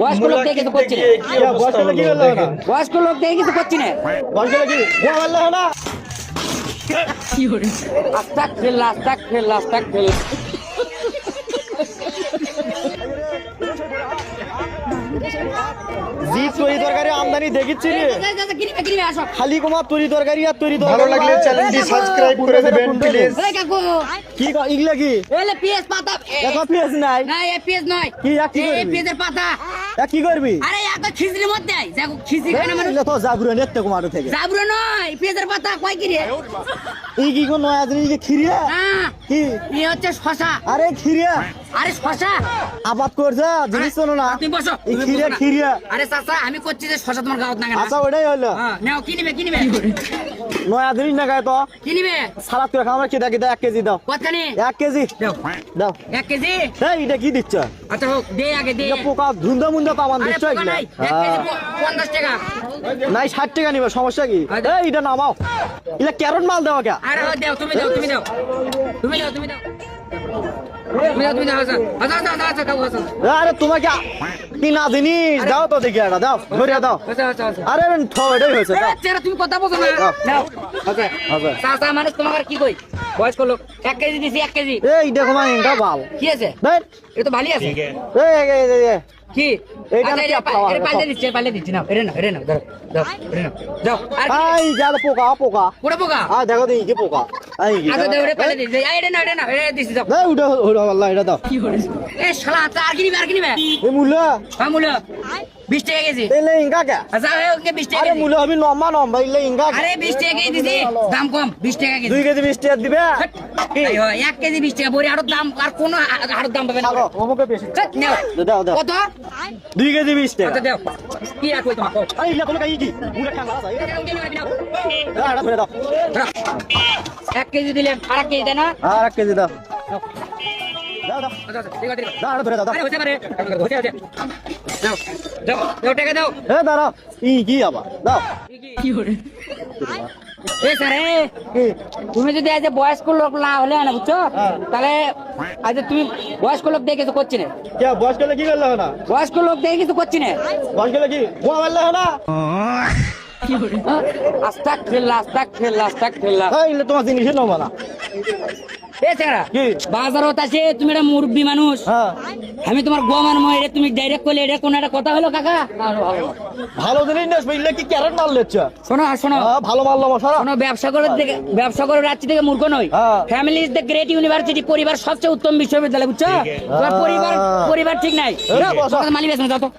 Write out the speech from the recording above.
বয়স্ক লোক দেখে কিছু করছি না। বয়স্ক লোক দেখে কিছু করছি না। আস্তাগফিরুল্লাহ, আস্তাগফিরুল্লাহ, আস্তাগফিরুল্লাহ। জি তরি তরকারি আমদানি দেখিচ্ছি রে কিনবে কিনবে আসো। খালি কুমার তরি তরকারি আর তরি তরকারি। ভালো লাগলে চ্যানেলটি সাবস্ক্রাইব করে দেবেন প্লিজ। এই কাকু কি ইগলা কি এলে পিএস পাতা। এখন পেঁয়াজ নাই না এই পিএস নয়, কি কি এই করবি পিএসের পাতা। কি করবি আরে এত খিচড়ির মধ্যে দেখো খিচড়ি খায় না মানুষ। তো জাবুরে নেতে কুমার থেকে জাবরো নয়, পিএসের পাতা কয় কি রে? এই কি কোন নয়া জিনিস খিরিয়া হ্যাঁ কি এই হচ্ছে শশা। আরে খিরিয়া আরে শশা আবাদ করছে জিনিস শোনো না তুমি বসো, এই তুমি খিরিয়া বসো না। খিরিয়া আরে চাচা আমি করছি যে শশা তোমার গাওত না কেন? আচ্ছা ওটাই হলো হ্যাঁ নাও কিনবে কিনবে নয়া জিনিস না গায় তো কিনবে। সালাদ করে খাওয়া কিদা কিদা 1 কেজি দাও কতখানি? 1 কেজি দাও দাও 1 কেজি। এই এটা কি দিচ্ছ আচ্ছা হোক দে আগে দে। এটা পোকা ধুন্দা মুন্দা পামান আরে দিচ্ছ পোকা এগুলা নাই, 1 কেজি 50 টাকা। নাই 60 টাকা নিবে সমস্যা কি আচ্ছা। এই এটা নামাও এটা ক্যারট মাল দেওয়া কে আরে ও দাও তুমি দাও তুমি দাও তুমি দাও তুমি দাও তুমি দাও আচ্ছা আচ্ছা আচ্ছা আচ্ছা কাকু আচ্ছা আরে তোমাকে কি না জিনিস দাও তো দেখি এটা দাও ধরে দাও আচ্ছা আচ্ছা আচ্ছা। আরে থো এটাই হয়েছে দাও চেরা তুমি কথা বলো না। দাও। নাও আচ্ছা আচ্ছা চাচা মানুষ তোমার কি কই বয়স্ক লোক 1 কেজি দিছি 1 কেজি। এই দেখো মা এটা বাল কি আছে? দেখ এটা তো ভালোই আছে। এই কি এইটা আচ্ছা, নাকি এটা আপনার এটা পাল্টে দিচ্ছি নাও এটা নাও ধরো দাও এটা নাও যাও আর কি? আই যা পোকা পোকা পুরো পোকা। আ দেখো দেখি কি পোকা আই কি আচ্ছা দাও এটা পাল্টে দিচ্ছি এটা নাও এটা দিচ্ছি যাও। এই উড়া উড়া আল্লাহ এটা দাও এ শালা আচ্ছা আর কিনিবে এই মুলা হ্যাঁ মূল্য 20 টাকা কেজি। এলে ইঙ্গা কে আচ্ছা ওকে 20 টাকা আরে কেজি। মুলা আমি লম্বা লম্বা এলে ইঙ্গা আরে 20 টাকা কেজি দিছি দাম কম 20 টাকা কেজি। 2 কেজি 20 টাকা দিবে কি 1 কেজি 20 টাকা বড়ি আরো দাম আর কোন আরো দাম পাবে না। আগো ওমকে বেশি ধ্যাৎ, নাও দাও দাও কত? 2 কেজি 20 টাকা আচ্ছা দাও কি রাখো তোমাকে আরে ইলা কোন কাই কি মুলা খান মারা যায় এটা ধরে দাও 1 কেজি দিলেন আর 1 কেজি দেন না। আর 1 কেজি দাও দাও দাও আচ্ছা আচ্ছা ঠিক আছে ঠিক আছে। দাও ধরে দাও আরে হতে পারে হতে হতে দাও দাও দাও টাকা দাও। এ দাঁড়াও কি আবার দাও এ স্যার কি তুমি যদি আজ বয়স্ক লোক না হলে না বুঝছো তাহলে আজ তুমি বয়স্ক লোক দেখে কিছু করছি না। কে বয়স করলে কি করলে না বয়স্ক লোক দেখে কিছু করছি না। বয়স করলে কি গোয়া মারলে না আস্তাগফিরুল্লাহ, আস্তাগফিরুল্লাহ, আস্তাগফিরুল্লাহ। এই ইলে তোমার জিনিস নাও না এ স্যার কি? বাজারত আছে তুমি একটা মুরব্বী মানুষ, হ্যাঁ আমি তোমার গোয়া মানবো এটা তুমি ডাইরেক্ট করলে এটা কোন একটা কথা হলো কাকা? ভালো জিনিস না বুঝলে কি ক্যারেট মাল লেচ্ছা শোনো শোনো ভালো মারলো মশারা কোনো ব্যবসা করে রাজ্য থেকে মূর্খ নই। হ্যাঁ। Family is the great university, পরিবার সবচেয়ে উত্তম বিশ্ববিদ্যালয় বুঝছো? তোমার পরিবার ঠিক নাই। বসো। মালিক আছে না যাও তো।